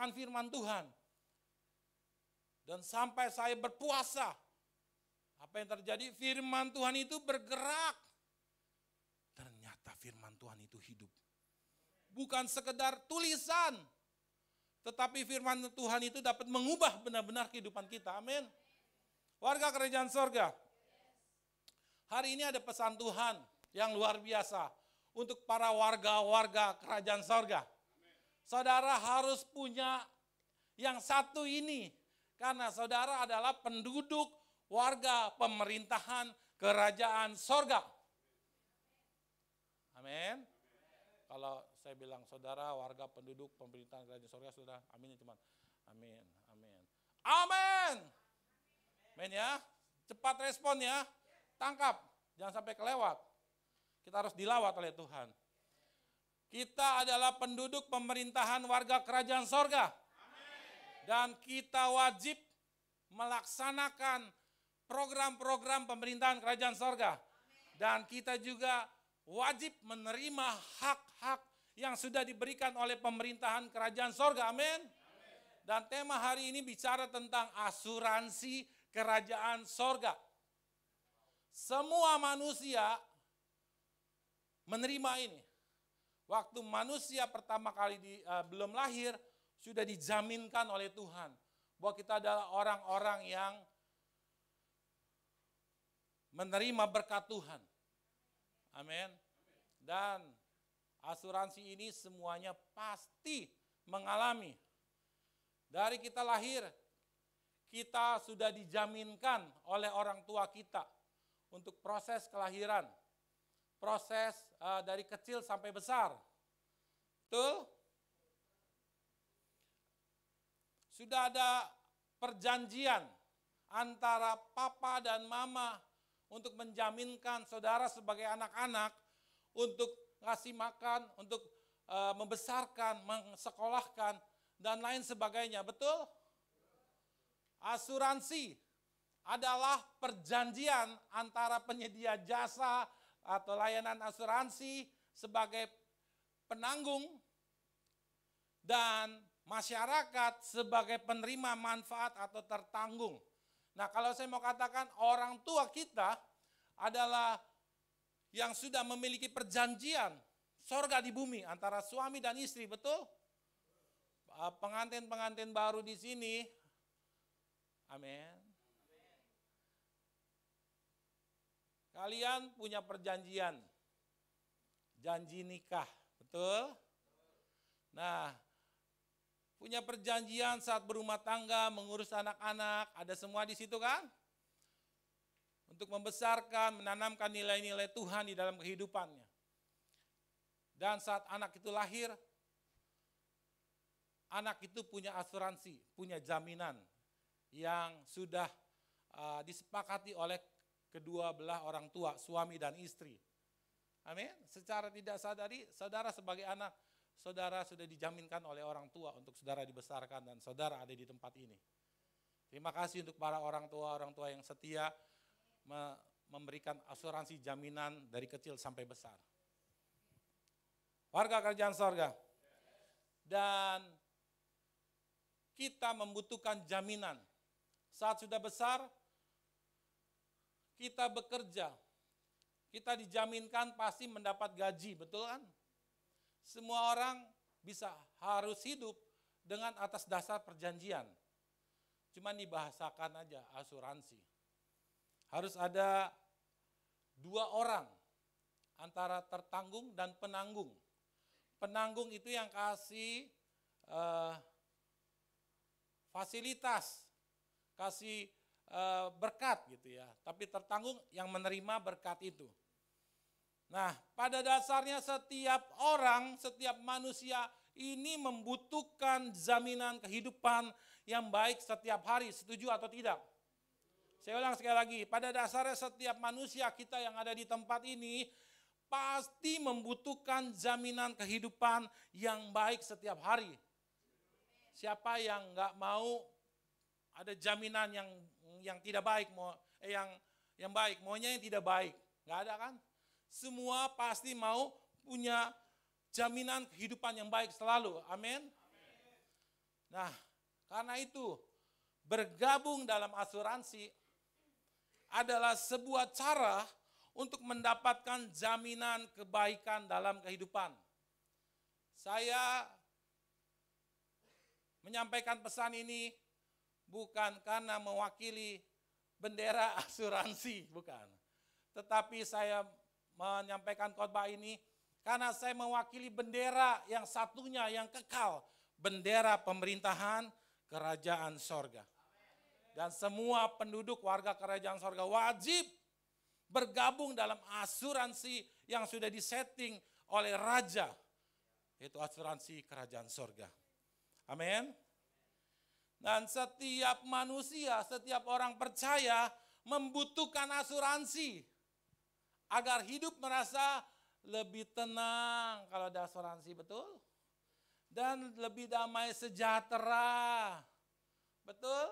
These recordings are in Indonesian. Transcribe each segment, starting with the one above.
akan firman Tuhan. Dan sampai saya berpuasa, apa yang terjadi? Firman Tuhan itu bergerak. Ternyata firman Tuhan itu hidup. Bukan sekedar tulisan, tetapi firman Tuhan itu dapat mengubah benar-benar kehidupan kita. Amin. Warga kerajaan sorga, hari ini ada pesan Tuhan yang luar biasa untuk para warga-warga kerajaan sorga. Saudara harus punya yang satu ini, karena saudara adalah penduduk warga pemerintahan kerajaan sorga. Amin. Kalau saya bilang saudara warga penduduk pemerintahan kerajaan sorga, sudah amin ya teman. Amin, amin. Amin. Amin ya. Cepat respon ya. Tangkap, jangan sampai kelewat. Kita harus dilawat oleh Tuhan. Kita adalah penduduk pemerintahan warga kerajaan sorga. Dan kita wajib melaksanakan program-program pemerintahan kerajaan sorga. Dan kita juga wajib menerima hak-hak yang sudah diberikan oleh pemerintahan kerajaan sorga. Amin. Dan tema hari ini bicara tentang asuransi kerajaan sorga. Semua manusia menerima ini. Waktu manusia pertama kali belum lahir, sudah dijaminkan oleh Tuhan bahwa kita adalah orang-orang yang menerima berkat Tuhan. Amin. Dan asuransi ini semuanya pasti mengalami. Dari kita lahir, kita sudah dijaminkan oleh orang tua kita untuk proses kelahiran. Proses dari kecil sampai besar. Betul? Sudah ada perjanjian antara papa dan mama untuk menjaminkan saudara sebagai anak-anak untuk ngasih makan, untuk membesarkan, mensekolahkan, dan lain sebagainya. Betul? Asuransi adalah perjanjian antara penyedia jasa atau layanan asuransi sebagai penanggung dan masyarakat sebagai penerima manfaat atau tertanggung. Nah, kalau saya mau katakan orang tua kita adalah yang sudah memiliki perjanjian sorga di bumi antara suami dan istri, betul? Pengantin-pengantin baru di sini, amin. Kalian punya perjanjian, janji nikah, betul? Nah, punya perjanjian saat berumah tangga, mengurus anak-anak, ada semua di situ kan? Untuk membesarkan, menanamkan nilai-nilai Tuhan di dalam kehidupannya. Dan saat anak itu lahir, anak itu punya asuransi, punya jaminan yang sudah disepakati oleh kedua belah orang tua, suami dan istri. Amin. Secara tidak sadari, saudara sebagai anak, saudara sudah dijaminkan oleh orang tua untuk saudara dibesarkan dan saudara ada di tempat ini. Terima kasih untuk para orang tua yang setia memberikan asuransi jaminan dari kecil sampai besar. Warga kerajaan sorga. Dan kita membutuhkan jaminan. Saat sudah besar, kita bekerja, kita dijaminkan pasti mendapat gaji, betul kan? Semua orang harus hidup dengan atas dasar perjanjian. Cuma dibahasakan aja asuransi. Harus ada dua orang antara tertanggung dan penanggung. Penanggung itu yang kasih fasilitas, kasih berkat gitu ya. Tapi tertanggung yang menerima berkat itu. Nah, pada dasarnya setiap orang, setiap manusia ini membutuhkan jaminan kehidupan yang baik setiap hari. Setuju atau tidak? Saya ulang sekali lagi, pada dasarnya setiap manusia kita yang ada di tempat ini pasti membutuhkan jaminan kehidupan yang baik setiap hari. Siapa yang nggak mau ada jaminan yang tidak baik, yang baik, maunya yang tidak baik, nggak ada kan? Semua pasti mau punya jaminan kehidupan yang baik selalu, amin. Nah, karena itu bergabung dalam asuransi adalah sebuah cara untuk mendapatkan jaminan kebaikan dalam kehidupan. Saya menyampaikan pesan ini bukan karena mewakili bendera asuransi, bukan. Tetapi saya menyampaikan khotbah ini karena saya mewakili bendera yang satunya, yang kekal. Bendera pemerintahan kerajaan sorga. Dan semua penduduk warga kerajaan sorga wajib bergabung dalam asuransi yang sudah disetting oleh raja. Yaitu asuransi kerajaan sorga. Amin. Dan setiap manusia, setiap orang percaya membutuhkan asuransi. Agar hidup merasa lebih tenang kalau ada asuransi, betul? Dan lebih damai sejahtera. Betul?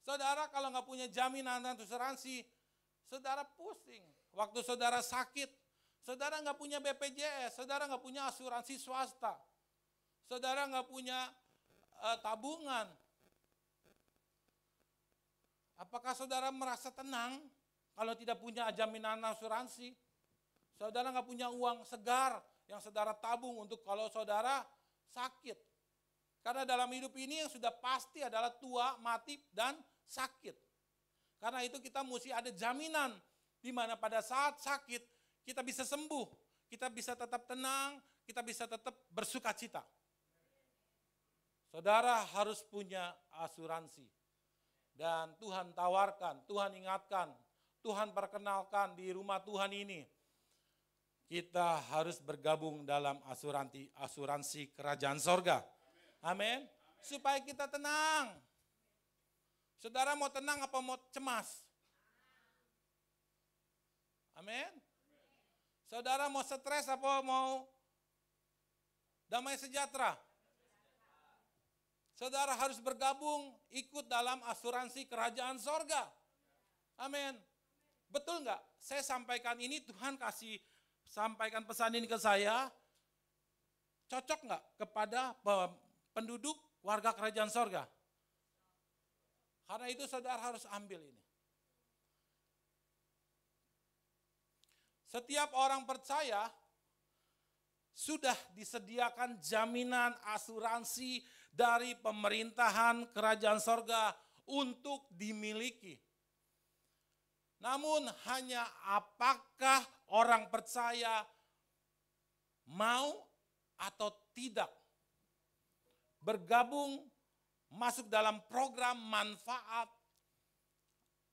Saudara kalau nggak punya jaminan asuransi, saudara pusing. Waktu saudara sakit, saudara nggak punya BPJS, saudara nggak punya asuransi swasta, saudara nggak punya tabungan. Apakah saudara merasa tenang kalau tidak punya jaminan asuransi? Saudara nggak punya uang segar yang saudara tabung untuk kalau saudara sakit. Karena dalam hidup ini yang sudah pasti adalah tua, mati, dan sakit. Karena itu kita mesti ada jaminan di mana pada saat sakit kita bisa sembuh, kita bisa tetap tenang, kita bisa tetap bersuka cita. Saudara harus punya asuransi. Dan Tuhan tawarkan, Tuhan ingatkan, Tuhan perkenalkan di rumah Tuhan ini. Kita harus bergabung dalam asuransi kerajaan sorga. Amin. Supaya kita tenang. Saudara mau tenang apa mau cemas? Amin. Saudara mau stres apa mau damai sejahtera? Saudara harus bergabung ikut dalam asuransi kerajaan sorga. Amin. Betul enggak? Saya sampaikan ini, Tuhan kasih sampaikan pesan ini ke saya. Cocok enggak kepada penduduk warga kerajaan sorga? Karena itu saudara harus ambil ini. Setiap orang percaya sudah disediakan jaminan asuransi dari pemerintahan kerajaan sorga untuk dimiliki. Namun hanya apakah orang percaya mau atau tidak bergabung masuk dalam program manfaat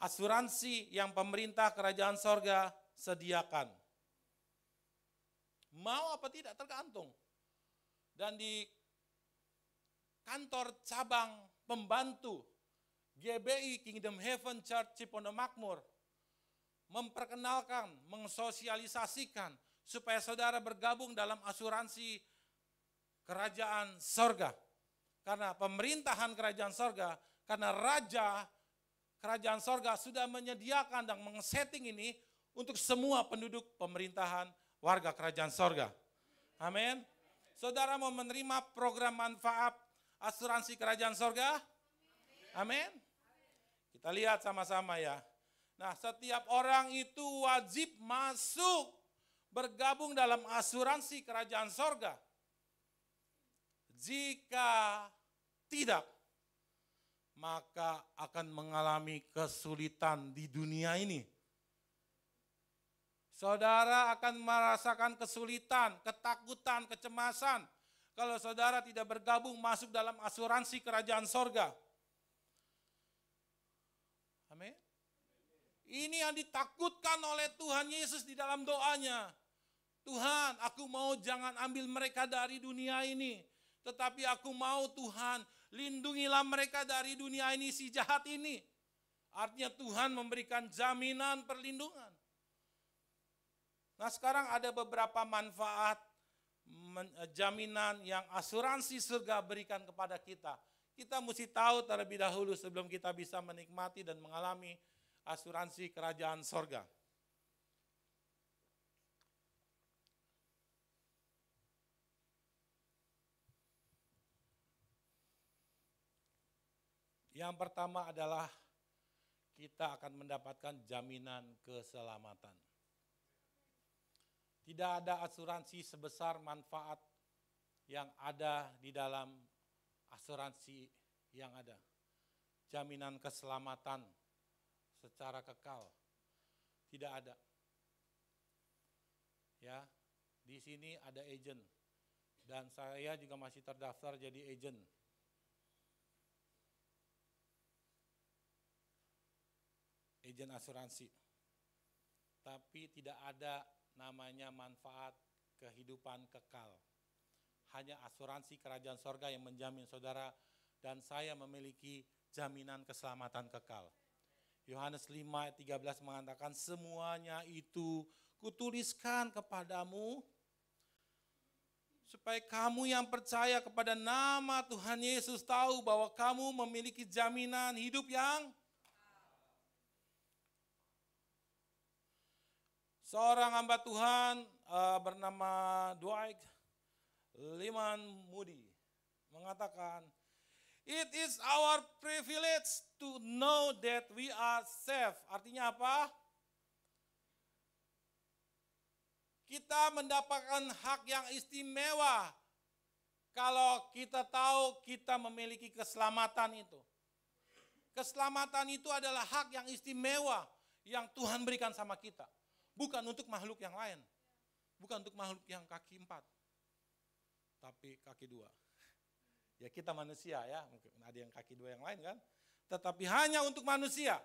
asuransi yang pemerintah kerajaan sorga sediakan. Mau apa tidak tergantung. Dan di kantor cabang pembantu GBI Kingdom Heaven Church Cipondo Makmur memperkenalkan, mensosialisasikan supaya saudara bergabung dalam asuransi kerajaan sorga. Karena pemerintahan kerajaan sorga, karena raja kerajaan sorga sudah menyediakan dan meng-setting ini untuk semua penduduk pemerintahan warga kerajaan sorga. Amin. Saudara mau menerima program manfaat asuransi kerajaan sorga? Amin. Kita lihat sama-sama ya. Nah, setiap orang itu wajib masuk bergabung dalam asuransi kerajaan sorga. Jika tidak, maka akan mengalami kesulitan di dunia ini. Saudara akan merasakan kesulitan, ketakutan, kecemasan kalau saudara tidak bergabung masuk dalam asuransi kerajaan sorga. Amin. Ini yang ditakutkan oleh Tuhan Yesus di dalam doanya. Tuhan, aku mau jangan ambil mereka dari dunia ini. Tetapi aku mau Tuhan, lindungilah mereka dari dunia ini si jahat ini. Artinya Tuhan memberikan jaminan perlindungan. Nah sekarang ada beberapa manfaat jaminan yang asuransi surga berikan kepada kita. Kita mesti tahu terlebih dahulu sebelum kita bisa menikmati dan mengalami asuransi kerajaan sorga. Yang pertama adalah kita akan mendapatkan jaminan keselamatan. Tidak ada asuransi sebesar manfaat yang ada di dalam asuransi yang ada. Jaminan keselamatan secara kekal tidak ada. Ya, di sini ada agent dan saya juga masih terdaftar jadi agent. Agent asuransi. Tapi tidak ada namanya manfaat kehidupan kekal. Hanya asuransi kerajaan sorga yang menjamin saudara dan saya memiliki jaminan keselamatan kekal. Yohanes 5 ayat 13 mengatakan semuanya itu kutuliskan kepadamu supaya kamu yang percaya kepada nama Tuhan Yesus tahu bahwa kamu memiliki jaminan hidup yang seorang hamba Tuhan bernama Dwight Lyman Moody mengatakan, "It is our privilege to know that we are saved." Artinya apa? Kita mendapatkan hak yang istimewa kalau kita tahu kita memiliki keselamatan itu. Keselamatan itu adalah hak yang istimewa yang Tuhan berikan sama kita. Bukan untuk makhluk yang lain. Bukan untuk makhluk yang kaki 4. Tapi kaki 2. Ya kita manusia ya, mungkin ada yang kaki 2 yang lain kan. Tetapi hanya untuk manusia.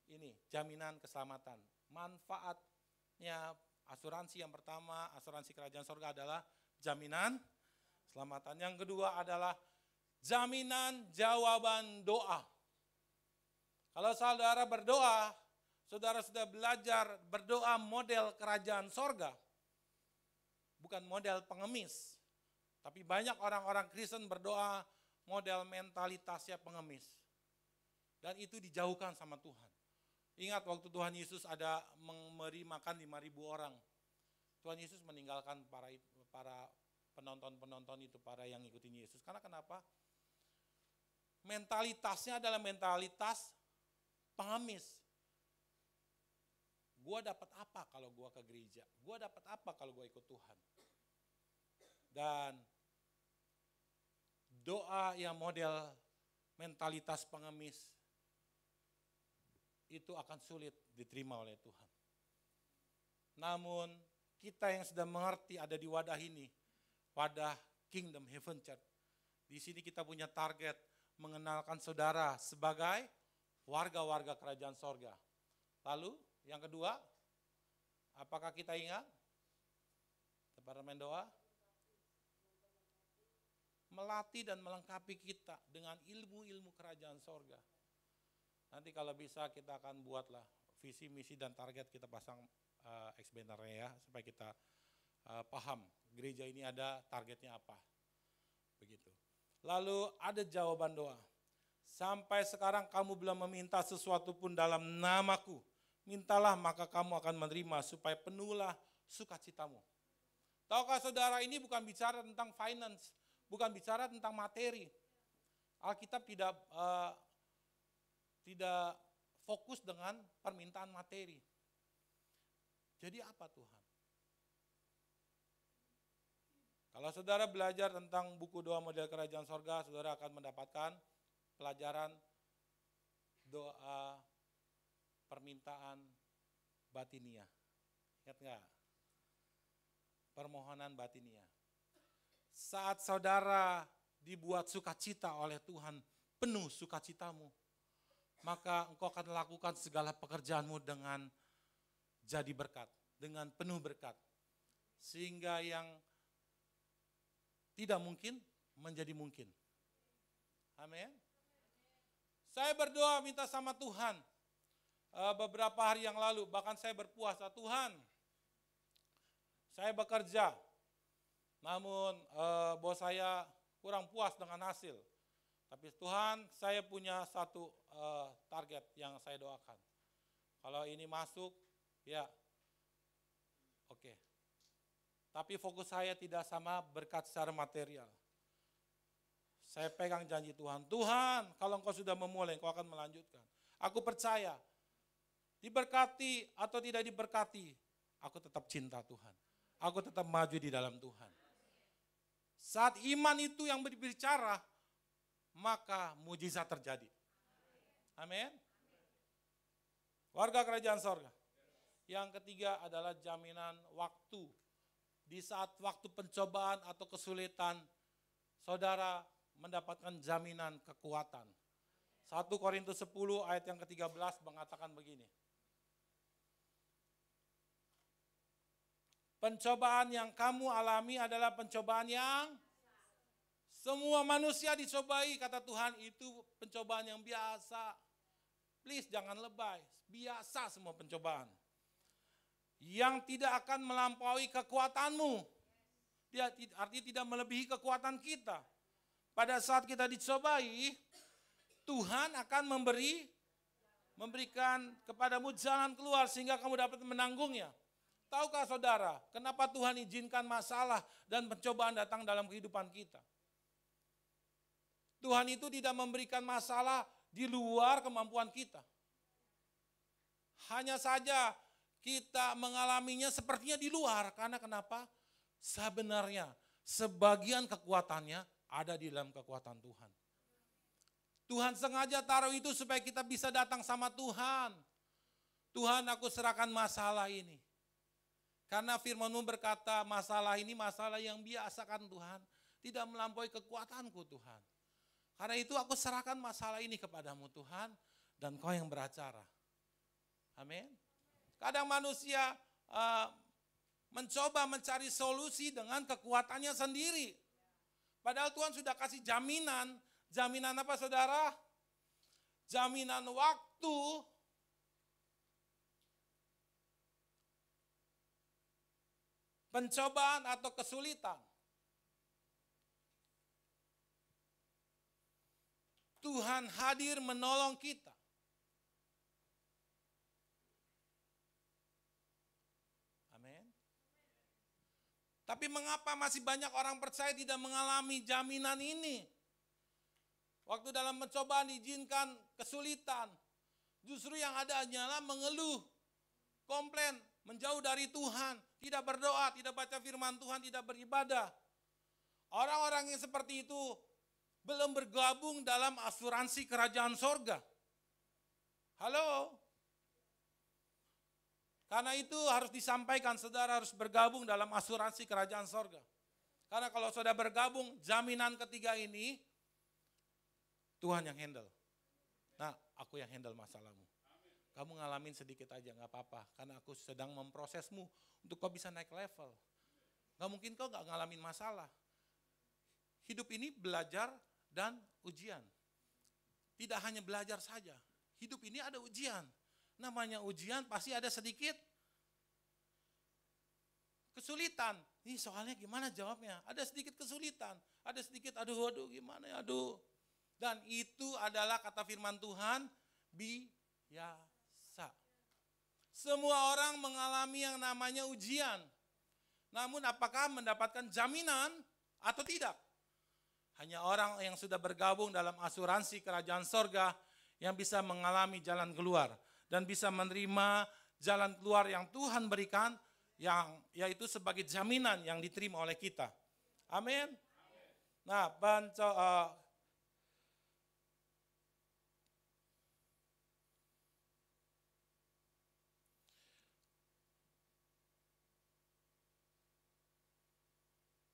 Ini jaminan keselamatan. Manfaatnya asuransi yang pertama, asuransi kerajaan sorga adalah jaminan keselamatan. Yang kedua adalah jaminan jawaban doa. Kalau saudara berdoa, saudara sudah belajar berdoa model kerajaan sorga. Bukan model pengemis. Tapi banyak orang-orang Kristen berdoa model mentalitasnya pengemis. Dan itu dijauhkan sama Tuhan. Ingat waktu Tuhan Yesus ada memberi makan 5.000 orang. Tuhan Yesus meninggalkan para penonton-penonton itu, para yang ngikutin Yesus. Karena kenapa? Mentalitasnya adalah mentalitas pengemis. Gua dapat apa kalau gua ke gereja? Gua dapat apa kalau gua ikut Tuhan? Dan doa yang model mentalitas pengemis itu akan sulit diterima oleh Tuhan. Namun kita yang sudah mengerti ada di wadah ini, wadah Kingdom Heaven Church. Di sini kita punya target mengenalkan saudara sebagai warga-warga kerajaan sorga. Lalu yang kedua, apakah kita ingat? Departemen doa. Melatih dan melengkapi kita dengan ilmu-ilmu kerajaan sorga. Nanti kalau bisa kita akan buatlah visi, misi, dan target kita pasang ex-bannernya ya, supaya kita paham gereja ini ada targetnya apa. Begitu. Lalu ada jawaban doa. Sampai sekarang kamu belum meminta sesuatu pun dalam namaku. Mintalah maka kamu akan menerima supaya penuhlah sukacitamu. Tahukah saudara ini bukan bicara tentang finance, bukan bicara tentang materi. Alkitab tidak fokus dengan permintaan materi. Jadi apa Tuhan? Kalau saudara belajar tentang buku doa model kerajaan sorga, saudara akan mendapatkan pelajaran doa permintaan batinia. Ingat nggak? Permohonan batinia. Saat saudara dibuat sukacita oleh Tuhan, penuh sukacitamu, maka engkau akan lakukan segala pekerjaanmu dengan jadi berkat, dengan penuh berkat. Sehingga yang tidak mungkin menjadi mungkin. Amin. Saya berdoa minta sama Tuhan beberapa hari yang lalu, bahkan saya berpuasa, Tuhan, saya bekerja, namun bos saya kurang puas dengan hasil. Tapi Tuhan, saya punya satu target yang saya doakan. Kalau ini masuk, ya oke. Tapi fokus saya tidak sama berkat secara material. Saya pegang janji Tuhan. Tuhan, kalau Engkau sudah memulai, Engkau akan melanjutkan. Aku percaya, diberkati atau tidak diberkati, aku tetap cinta Tuhan. Aku tetap maju di dalam Tuhan. Saat iman itu yang berbicara, maka mujizat terjadi. Amin. Warga kerajaan sorga. Yang ketiga adalah jaminan waktu. Di saat waktu pencobaan atau kesulitan, saudara mendapatkan jaminan kekuatan. 1 Korintus 10 ayat yang ke-13 mengatakan begini. Pencobaan yang kamu alami adalah pencobaan yang semua manusia dicobai, kata Tuhan, itu pencobaan yang biasa. Please jangan lebay, biasa semua pencobaan. Yang tidak akan melampaui kekuatanmu. Artinya tidak melebihi kekuatan kita. Pada saat kita dicobai, Tuhan akan memberikan kepadamu jalan keluar sehingga kamu dapat menanggungnya. Tahukah saudara, kenapa Tuhan izinkan masalah dan pencobaan datang dalam kehidupan kita? Tuhan itu tidak memberikan masalah di luar kemampuan kita. Hanya saja kita mengalaminya sepertinya di luar. Karena kenapa? Sebenarnya sebagian kekuatannya ada di dalam kekuatan Tuhan. Tuhan sengaja taruh itu supaya kita bisa datang sama Tuhan. Tuhan, aku serahkan masalah ini. Karena firman-Mu berkata masalah ini masalah yang biasa kan Tuhan. Tidak melampaui kekuatanku Tuhan. Karena itu aku serahkan masalah ini kepadamu Tuhan. Dan Kau yang beracara. Amin. Kadang manusia mencoba mencari solusi dengan kekuatannya sendiri. Padahal Tuhan sudah kasih jaminan. Jaminan apa saudara? Jaminan waktu. Pencobaan atau kesulitan. Tuhan hadir menolong kita. Amin. Tapi mengapa masih banyak orang percaya tidak mengalami jaminan ini? Waktu dalam pencobaan diizinkan kesulitan. Justru yang ada hanyalah mengeluh, komplain, menjauh dari Tuhan, tidak berdoa, tidak baca firman Tuhan, tidak beribadah. Orang-orang yang seperti itu belum bergabung dalam asuransi kerajaan sorga. Halo? Karena itu harus disampaikan, saudara harus bergabung dalam asuransi kerajaan sorga. Karena kalau saudara bergabung, jaminan ketiga ini, Tuhan yang handle. Nah, aku yang handle masalahmu. Kamu ngalamin sedikit aja, gak apa-apa. Karena aku sedang memprosesmu untuk kau bisa naik level. Gak mungkin kau gak ngalamin masalah. Hidup ini belajar dan ujian. Tidak hanya belajar saja. Hidup ini ada ujian. Namanya ujian pasti ada sedikit kesulitan. Ini soalnya gimana jawabnya? Ada sedikit kesulitan. Ada sedikit aduh gimana ya aduh. Dan itu adalah kata firman Tuhan biasa. Semua orang mengalami yang namanya ujian. Namun apakah mendapatkan jaminan atau tidak? Hanya orang yang sudah bergabung dalam asuransi kerajaan sorga yang bisa mengalami jalan keluar. Dan bisa menerima jalan keluar yang Tuhan berikan, yang yaitu sebagai jaminan yang diterima oleh kita. Amin. Nah,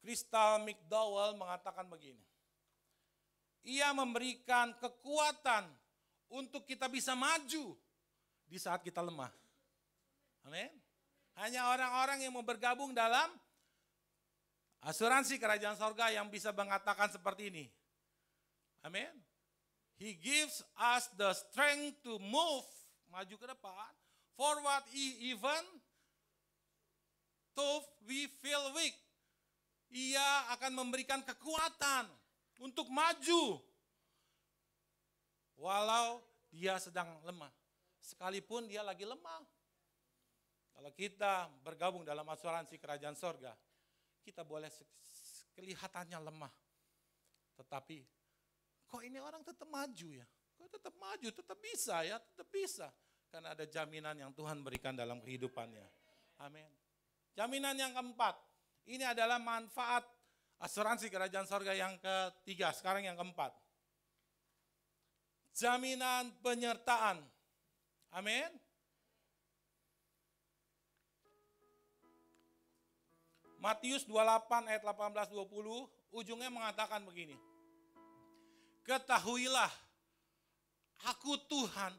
Crystal McDowell mengatakan begini. Ia memberikan kekuatan untuk kita bisa maju di saat kita lemah. Amin. Hanya orang-orang yang mau bergabung dalam asuransi kerajaan sorga yang bisa mengatakan seperti ini. Amin. He gives us the strength to move, maju ke depan, forward even though we feel weak. Ia akan memberikan kekuatan untuk maju walau dia sedang lemah. Sekalipun dia lagi lemah. Kalau kita bergabung dalam asuransi kerajaan sorga, kita boleh kelihatannya lemah. Tetapi kok ini orang tetap maju ya? Kok tetap maju, tetap bisa ya, tetap bisa. Karena ada jaminan yang Tuhan berikan dalam kehidupannya. Amin. Jaminan yang keempat, ini adalah manfaat asuransi kerajaan sorga yang ketiga, sekarang yang keempat. Jaminan penyertaan. Amin. Matius 28 ayat 18-20, ujungnya mengatakan begini. Ketahuilah, aku Tuhan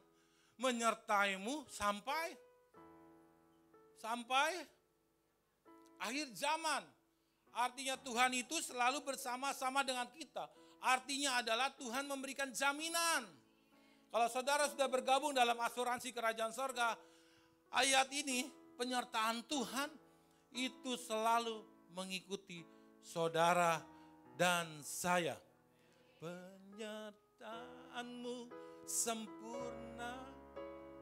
menyertaimu sampai akhir zaman. Artinya Tuhan itu selalu bersama-sama dengan kita. Artinya adalah Tuhan memberikan jaminan. Kalau saudara sudah bergabung dalam asuransi kerajaan sorga, ayat ini penyertaan Tuhan itu selalu mengikuti saudara dan saya. Penyertaanmu sempurna,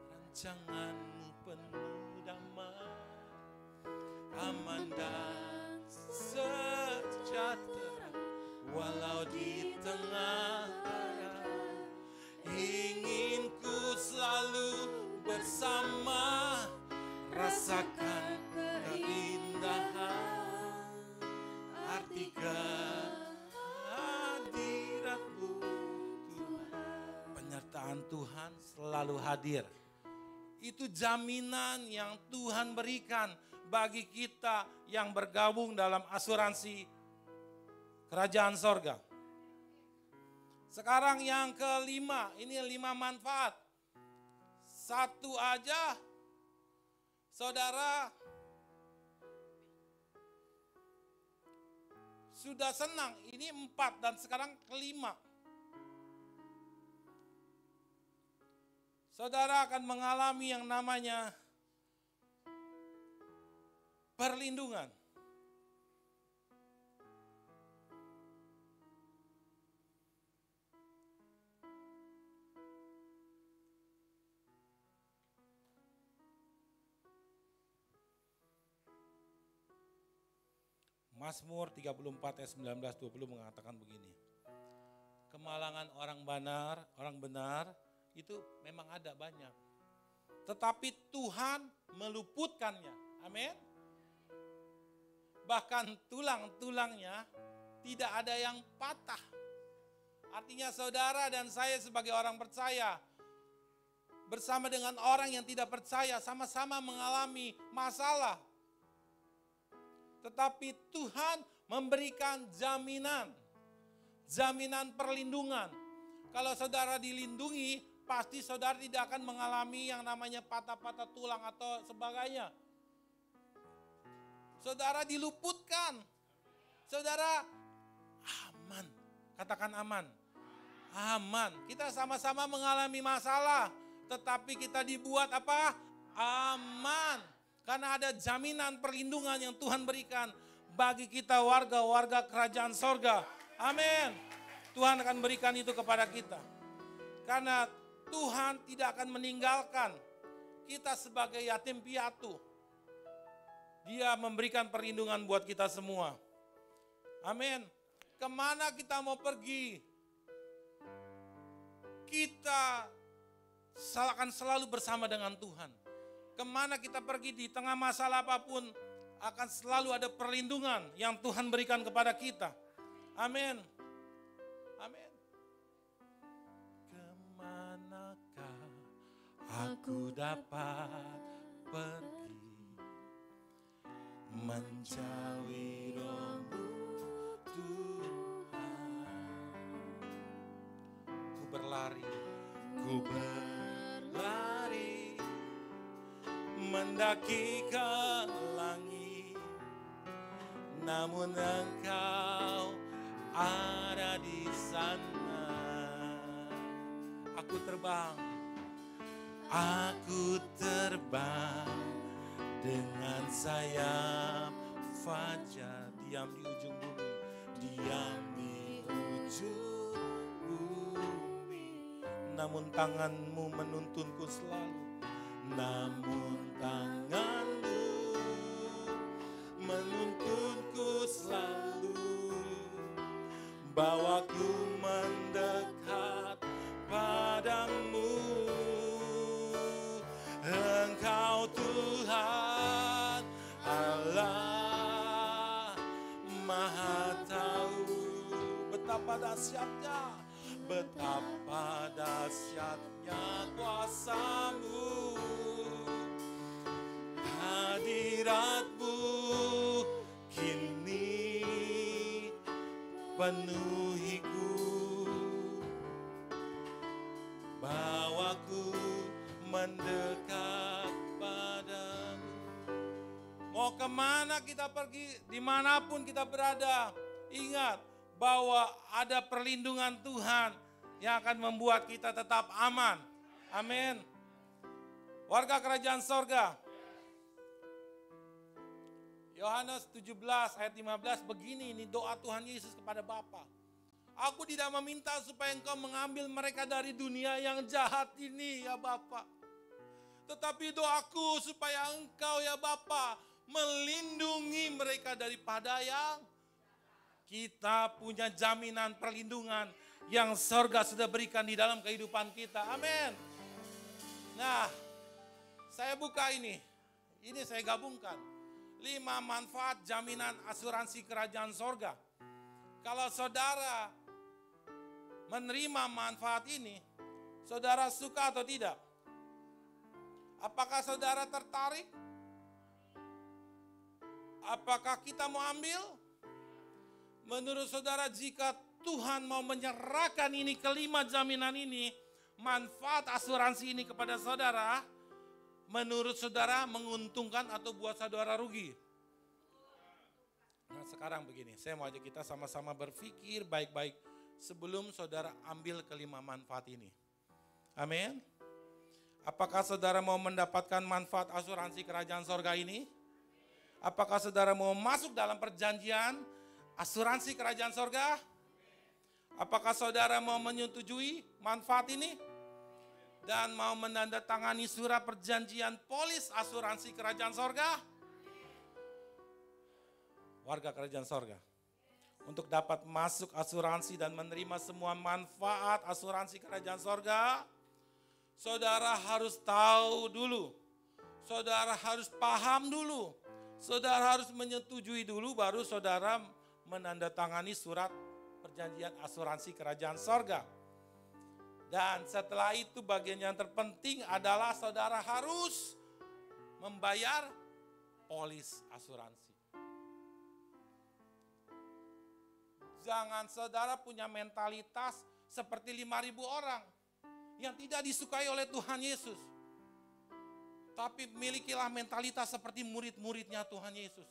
rancanganmu penuh damai, aman dan sejahtera, walau di tengah badai. Ingin ku selalu bersama, rasakan keindahan, arti kehadiratmu Tuhan. Penyertaan Tuhan selalu hadir. Itu jaminan yang Tuhan berikan bagi kita yang bergabung dalam asuransi kerajaan sorga. Sekarang yang kelima, ini 5 manfaat. Satu aja, saudara sudah senang, ini 4 dan sekarang kelima. Saudara akan mengalami yang namanya perlindungan. Mazmur 34 ayat 19-20 mengatakan begini. Kemalangan orang benar itu memang ada banyak. Tetapi Tuhan meluputkannya. Amin. Bahkan tulang-tulangnya tidak ada yang patah. Artinya saudara dan saya sebagai orang percaya, bersama dengan orang yang tidak percaya, sama-sama mengalami masalah. Tetapi Tuhan memberikan jaminan perlindungan. Kalau saudara dilindungi, pasti saudara tidak akan mengalami yang namanya patah-patah tulang atau sebagainya. Saudara diluputkan. Saudara aman. Katakan aman. Aman. Kita sama-sama mengalami masalah, tetapi kita dibuat apa? Aman. Karena ada jaminan perlindungan yang Tuhan berikan bagi kita warga-warga kerajaan sorga. Amin. Tuhan akan berikan itu kepada kita. Karena Tuhan tidak akan meninggalkan kita sebagai yatim piatu. Dia memberikan perlindungan buat kita semua. Amin. Kemana kita mau pergi? Kita akan selalu bersama dengan Tuhan. Kemana kita pergi di tengah masalah apapun, akan selalu ada perlindungan yang Tuhan berikan kepada kita. Amin. Amin. Kemanakah aku dapat pergi, menjauhi rohmu Tuhan. Ku berlari mendaki ke langit, namun Engkau ada di sana. Aku terbang dengan sayap fajar, diam di ujung bumi, namun tanganmu menuntunku selalu. Namun tanganmu menuntunku selalu, bawaku mendekat Maha tahu betapa dahsyatnya, betapa dahsyatnya kuasa-Mu. Hadirat-Mu kini penuhiku, bawaku mendekat padamu. Mau kemana kita pergi, dimanapun kita berada, ingat bahwa ada perlindungan Tuhan yang akan membuat kita tetap aman. Amin. Warga kerajaan sorga, Yohanes 17 ayat 15 begini, ini doa Tuhan Yesus kepada Bapa. Aku tidak meminta supaya Engkau mengambil mereka dari dunia yang jahat ini ya Bapa. Tetapi doaku supaya Engkau ya Bapa melindungi mereka daripada yang kita punya jaminan perlindungan yang surga sudah berikan di dalam kehidupan kita. Amin. Nah, saya buka ini saya gabungkan. 5 manfaat jaminan asuransi kerajaan sorga. Kalau saudara menerima manfaat ini, saudara suka atau tidak? Apakah saudara tertarik? Apakah kita mau ambil? Menurut saudara, jika Tuhan mau menyerahkan ini kelima jaminan ini, manfaat asuransi ini kepada saudara, menurut saudara menguntungkan atau buat saudara rugi? Nah sekarang begini, saya mau ajak kita sama-sama berpikir baik-baik sebelum saudara ambil kelima manfaat ini. Amin. Apakah saudara mau mendapatkan manfaat asuransi kerajaan sorga ini? Apakah saudara mau masuk dalam perjanjian asuransi kerajaan sorga? Apakah saudara mau menyetujui manfaat ini? Dan mau menandatangani surat perjanjian polis asuransi kerajaan sorga? Warga kerajaan sorga, untuk dapat masuk asuransi dan menerima semua manfaat asuransi kerajaan sorga, saudara harus tahu dulu, saudara harus paham dulu, saudara harus menyetujui dulu, baru saudara menandatangani surat perjanjian asuransi kerajaan sorga. Dan setelah itu bagian yang terpenting adalah saudara harus membayar polis asuransi. Jangan saudara punya mentalitas seperti 5.000 orang yang tidak disukai oleh Tuhan Yesus. Tapi milikilah mentalitas seperti murid-muridnya Tuhan Yesus.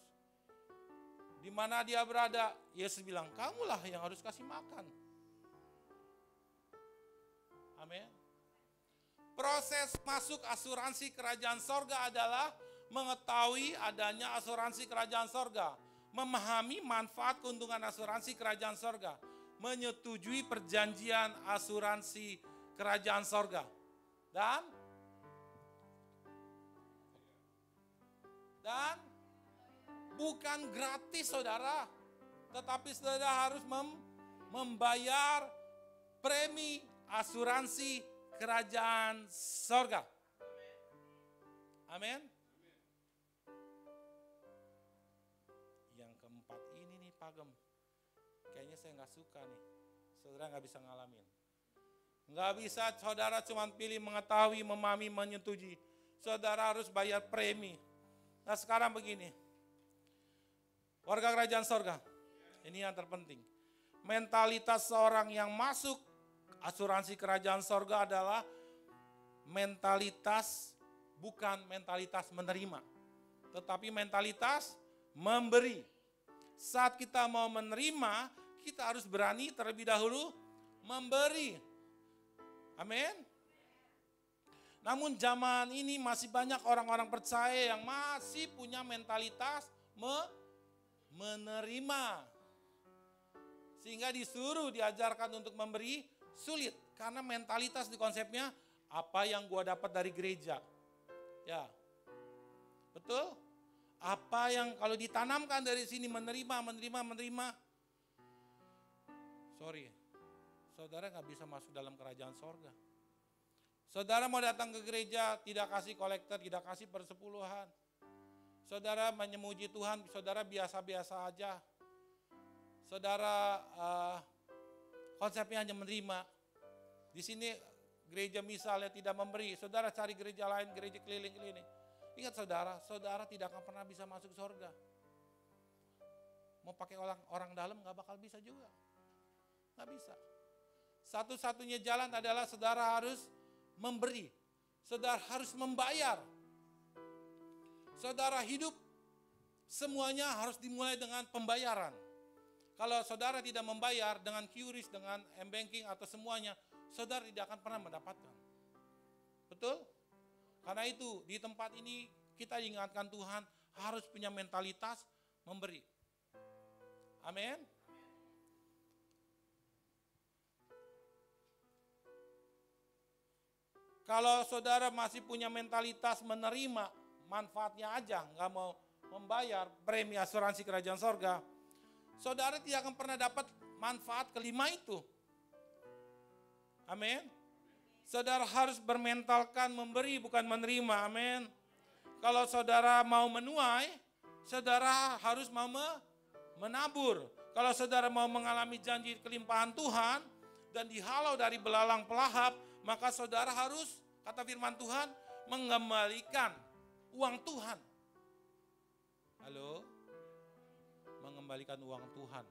Di mana dia berada, Yesus bilang, kamulah yang harus kasih makan. Amin. Proses masuk asuransi kerajaan sorga adalah mengetahui adanya asuransi kerajaan sorga, memahami manfaat keuntungan asuransi kerajaan sorga, menyetujui perjanjian asuransi kerajaan sorga, dan bukan gratis saudara, tetapi saudara harus membayar premi asuransi kerajaan sorga. Amin. Yang keempat ini nih Pagem, kayaknya saya nggak suka nih. Saudara nggak bisa ngalamin. Nggak bisa saudara cuma pilih mengetahui, memahami, menyetujui. Saudara harus bayar premi. Nah sekarang begini, warga kerajaan sorga, ini yang terpenting. Mentalitas seorang yang masuk asuransi kerajaan sorga adalah mentalitas, bukan mentalitas menerima, tetapi mentalitas memberi. Saat kita mau menerima, kita harus berani terlebih dahulu memberi. Amin. Namun zaman ini masih banyak orang-orang percaya yang masih punya mentalitas menerima. Sehingga disuruh diajarkan untuk memberi sulit. Karena mentalitas di konsepnya, apa yang gua dapat dari gereja. Ya, betul? Apa yang kalau ditanamkan dari sini menerima. Sorry, saudara gak bisa masuk dalam kerajaan sorga. Saudara mau datang ke gereja, tidak kasih kolektor, tidak kasih persepuluhan. Saudara menyemuji Tuhan, saudara biasa-biasa aja. saudara konsepnya hanya menerima. Di sini gereja misalnya tidak memberi, saudara cari gereja lain, gereja keliling-keliling. Ingat saudara, saudara tidak akan pernah bisa masuk surga. Mau pakai orang dalam gak bakal bisa juga. Gak bisa. Satu-satunya jalan adalah saudara harus memberi. Saudara harus membayar. Saudara hidup semuanya harus dimulai dengan pembayaran. Kalau saudara tidak membayar dengan QRIS, dengan M-Banking atau semuanya, saudara tidak akan pernah mendapatkan. Betul? Karena itu di tempat ini kita diingatkan Tuhan harus punya mentalitas memberi. Amin. Kalau saudara masih punya mentalitas menerima manfaatnya aja, nggak mau membayar premi asuransi kerajaan sorga, saudara tidak akan pernah dapat manfaat kelima itu. Amin. Saudara harus bermentalkan memberi bukan menerima. Amin. Kalau saudara mau menuai, saudara harus mau menabur. Kalau saudara mau mengalami janji kelimpahan Tuhan dan dihalau dari belalang pelahap, maka saudara harus, kata firman Tuhan, mengembalikan uang Tuhan. Halo? Mengembalikan uang Tuhan.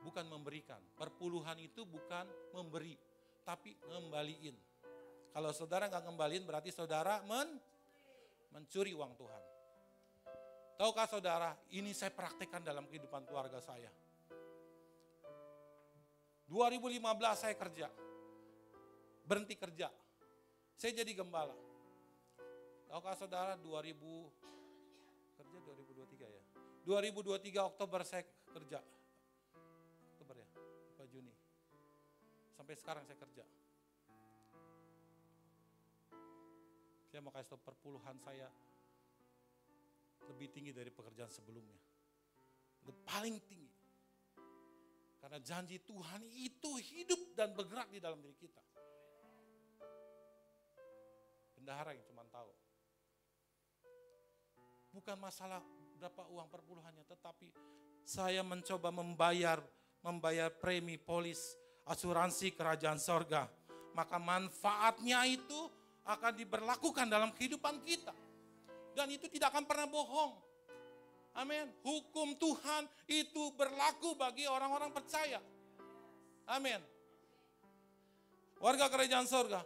Bukan memberikan. Perpuluhan itu bukan memberi, tapi ngembaliin. Kalau saudara nggak ngembaliin berarti saudara mencuri uang Tuhan. Tahukah saudara, ini saya praktekkan dalam kehidupan keluarga saya. 2015 saya kerja. Berhenti kerja. Saya jadi gembala. Tahukah saudara 2023 ya. 2023 Oktober saya kerja. Oktober ya, Pak Juni. Sampai sekarang saya kerja. Saya mau kasih tahu perpuluhan saya lebih tinggi dari pekerjaan sebelumnya. Paling tinggi. Karena janji Tuhan itu hidup dan bergerak di dalam diri kita. Bendahara yang cuma tahu. Bukan masalah berapa uang perpuluhannya, tetapi saya mencoba membayar premi polis asuransi kerajaan sorga. Maka manfaatnya itu akan diberlakukan dalam kehidupan kita. Dan itu tidak akan pernah bohong. Amin. Hukum Tuhan itu berlaku bagi orang-orang percaya. Amin. Warga kerajaan sorga,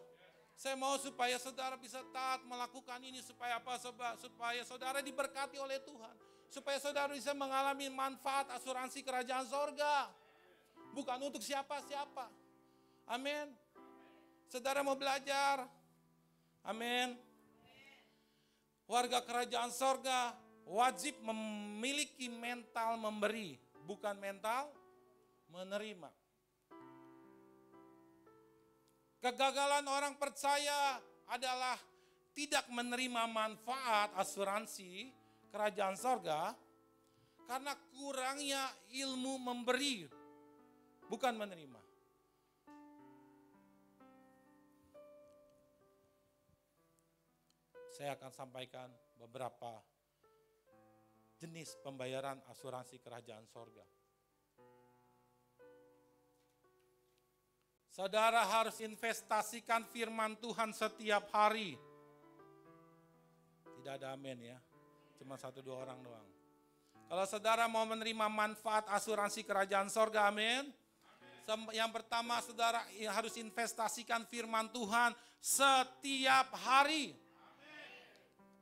saya mau supaya saudara bisa taat melakukan ini. Supaya apa? Supaya saudara diberkati oleh Tuhan. Supaya saudara bisa mengalami manfaat asuransi kerajaan sorga. Bukan untuk siapa-siapa. Amin. Saudara mau belajar. Amin. Warga kerajaan sorga wajib memiliki mental memberi, bukan mental menerima. Kegagalan orang percaya adalah tidak menerima manfaat asuransi kerajaan sorga karena kurangnya ilmu memberi, bukan menerima. Saya akan sampaikan beberapa jenis pembayaran asuransi kerajaan sorga. Saudara harus investasikan firman Tuhan setiap hari. Tidak ada amin ya, cuma 1-2 orang doang. Kalau saudara mau menerima manfaat asuransi kerajaan sorga, amin. Yang pertama saudara harus investasikan firman Tuhan setiap hari.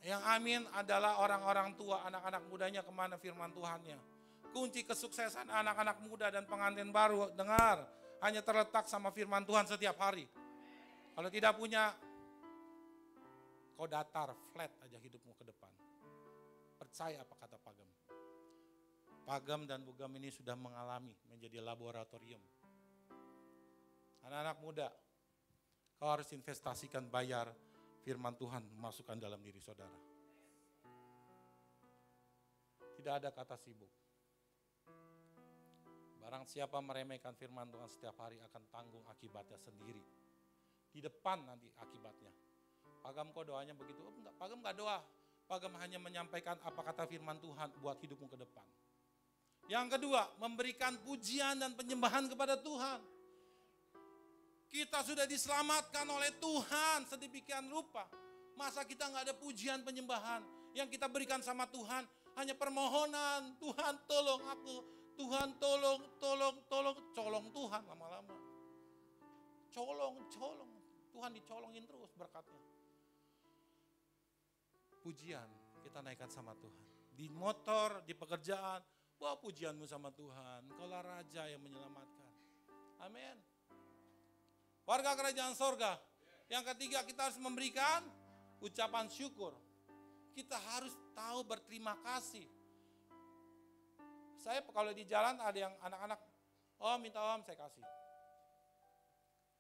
Yang amin adalah orang-orang tua, anak-anak mudanya kemana firman Tuhannya. Kunci kesuksesan anak-anak muda dan pengantin baru, dengar, hanya terletak sama firman Tuhan setiap hari. Kalau tidak punya, kau datar, flat aja hidupmu ke depan. Percaya apa kata Pagem. Pagem dan Bugam ini sudah mengalami menjadi laboratorium. Anak-anak muda, kau harus investasikan bayar firman Tuhan masukkan dalam diri saudara. Tidak ada kata sibuk. Barang siapa meremehkan firman Tuhan setiap hari akan tanggung akibatnya sendiri. Di depan nanti akibatnya. Pagam kok doanya begitu? Oh, enggak, Pagam enggak doa. Pagam hanya menyampaikan apa kata firman Tuhan buat hidupmu ke depan. Yang kedua, memberikan pujian dan penyembahan kepada Tuhan. Kita sudah diselamatkan oleh Tuhan sedemikian rupa. Masa kita nggak ada pujian penyembahan? Yang kita berikan sama Tuhan hanya permohonan. Tuhan tolong aku. Tuhan tolong. Colong Tuhan lama-lama. Colong. Tuhan dicolongin terus berkatnya. Pujian kita naikkan sama Tuhan. Di motor, di pekerjaan. Wah, pujianmu sama Tuhan. Engkaulah Raja yang menyelamatkan. Amin. Warga kerajaan sorga. Yang ketiga, kita harus memberikan ucapan syukur. Kita harus tahu berterima kasih. Saya kalau di jalan ada yang anak-anak, om minta om, saya kasih.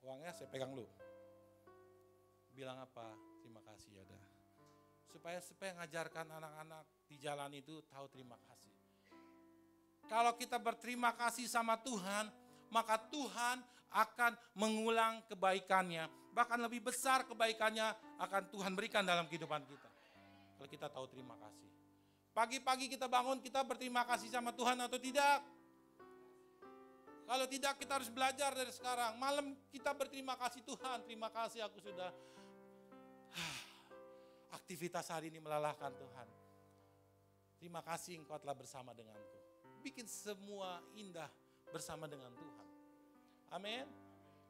Uangnya saya pegang dulu. Bilang apa? Terima kasih ya udah. Supaya ngajarkan anak-anak di jalan itu tahu terima kasih. Kalau kita berterima kasih sama Tuhan, maka Tuhan akan mengulang kebaikannya. Bahkan lebih besar kebaikannya akan Tuhan berikan dalam kehidupan kita. Kalau kita tahu terima kasih. Pagi-pagi kita bangun, kita berterima kasih sama Tuhan atau tidak? Kalau tidak, kita harus belajar dari sekarang. Malam kita berterima kasih Tuhan. Terima kasih aku sudah aktivitas hari ini melelahkan Tuhan. Terima kasih Engkau telah bersama denganku. Bikin semua indah bersama dengan Tuhan. Amin.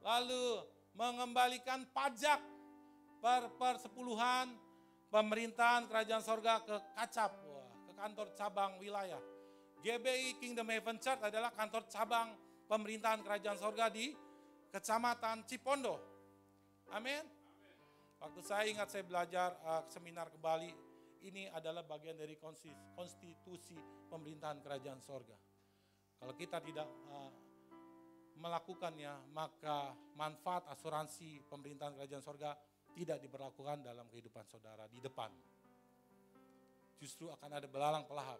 Lalu mengembalikan pajak persepuluhan pemerintahan kerajaan sorga ke Kacap, ke kantor cabang wilayah. GBI Kingdom Heaven Church adalah kantor cabang pemerintahan kerajaan sorga di Kecamatan Cipondo. Amin. Waktu saya ingat saya belajar seminar ke Bali, ini adalah bagian dari konstitusi pemerintahan kerajaan sorga. Kalau kita tidak melakukannya, maka manfaat asuransi pemerintahan kerajaan sorga tidak diberlakukan dalam kehidupan saudara di depan. Justru akan ada belalang pelahap.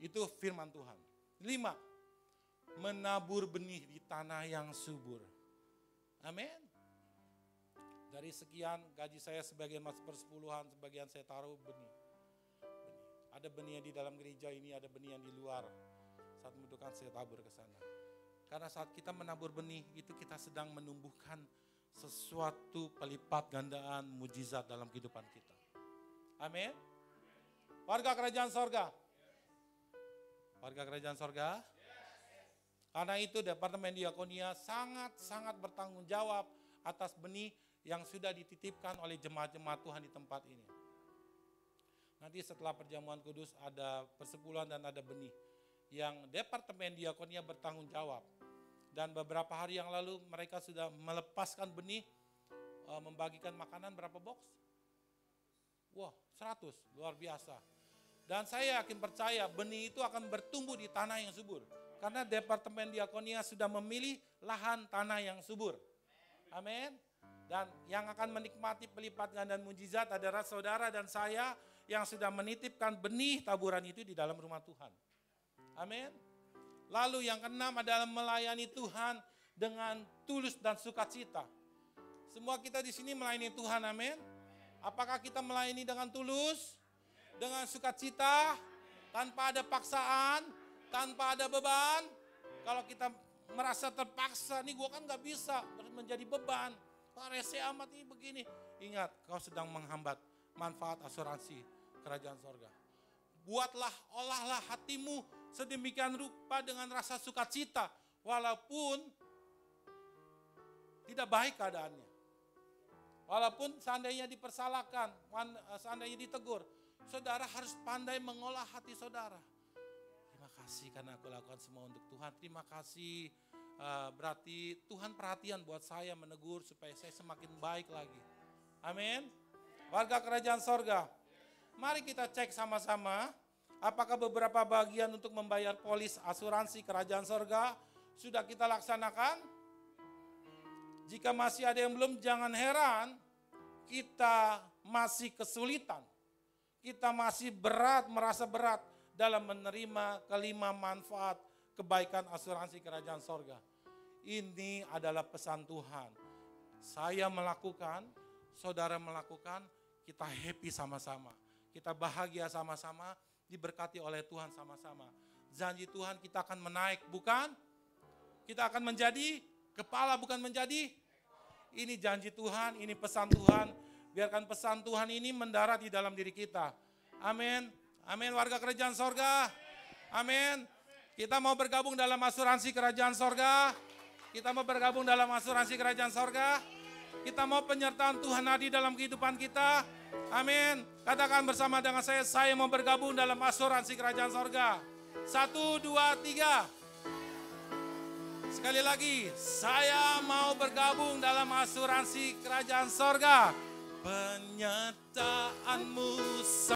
Itu firman Tuhan. 5, menabur benih di tanah yang subur. Amin. Dari sekian gaji saya sebagian masuk persepuluhan, sebagian saya taruh benih. Ada benih yang di dalam gereja ini, ada benih yang di luar. Saat membutuhkan saya tabur ke sana. Karena saat kita menabur benih, itu kita sedang menumbuhkan sesuatu pelipat gandaan mujizat dalam kehidupan kita. Amin. Warga kerajaan sorga. Warga kerajaan sorga. Karena itu Departemen Diakonia sangat bertanggung jawab atas benih yang sudah dititipkan oleh jemaat-jemaat Tuhan di tempat ini. Nanti setelah perjamuan kudus ada persepuluhan dan ada benih yang Departemen Diakonia bertanggung jawab. Dan beberapa hari yang lalu mereka sudah melepaskan benih, membagikan makanan berapa box? Wah, 100, luar biasa. Dan saya yakin percaya benih itu akan bertumbuh di tanah yang subur. Karena Departemen Diakonia sudah memilih lahan tanah yang subur. Amin. Dan yang akan menikmati pelipat gandaan mujizat adalah saudara dan saya yang sudah menitipkan benih taburan itu di dalam rumah Tuhan. Amin. Lalu yang keenam adalah melayani Tuhan dengan tulus dan sukacita. Semua kita di sini melayani Tuhan, amin. Apakah kita melayani dengan tulus, dengan sukacita, tanpa ada paksaan, tanpa ada beban? Kalau kita merasa terpaksa, nih gue kan gak bisa, menjadi beban. Rese amat ini begini. Ingat, kau sedang menghambat manfaat asuransi kerajaan sorga. Olahlah hatimu sedemikian rupa dengan rasa sukacita. Walaupun tidak baik keadaannya. Walaupun seandainya dipersalahkan, seandainya ditegur. Saudara harus pandai mengolah hati saudara. Terima kasih karena aku lakukan semua untuk Tuhan. Terima kasih. Berarti Tuhan perhatian buat saya menegur supaya saya semakin baik lagi. Amin. Warga kerajaan sorga, mari kita cek sama-sama apakah beberapa bagian untuk membayar polis asuransi kerajaan sorga sudah kita laksanakan. Jika masih ada yang belum, jangan heran kita masih kesulitan. Kita masih merasa berat dalam menerima kelima manfaat kebaikan asuransi kerajaan sorga. Ini adalah pesan Tuhan. Saya melakukan, saudara melakukan, kita happy sama-sama. Kita bahagia sama-sama, diberkati oleh Tuhan sama-sama. Janji Tuhan kita akan menaik, bukan? Kita akan menjadi kepala, bukan menjadi. Ini janji Tuhan, ini pesan Tuhan. Biarkan pesan Tuhan ini mendarat di dalam diri kita. Amin. Amin, warga kerajaan sorga. Amin. Kita mau bergabung dalam asuransi kerajaan sorga. Kita mau bergabung dalam asuransi kerajaan sorga. Kita mau penyertaan Tuhan hadir dalam kehidupan kita. Amin. Katakan bersama dengan saya mau bergabung dalam asuransi kerajaan sorga. 1, 2, 3. Sekali lagi, saya mau bergabung dalam asuransi kerajaan sorga. Penyertaanmu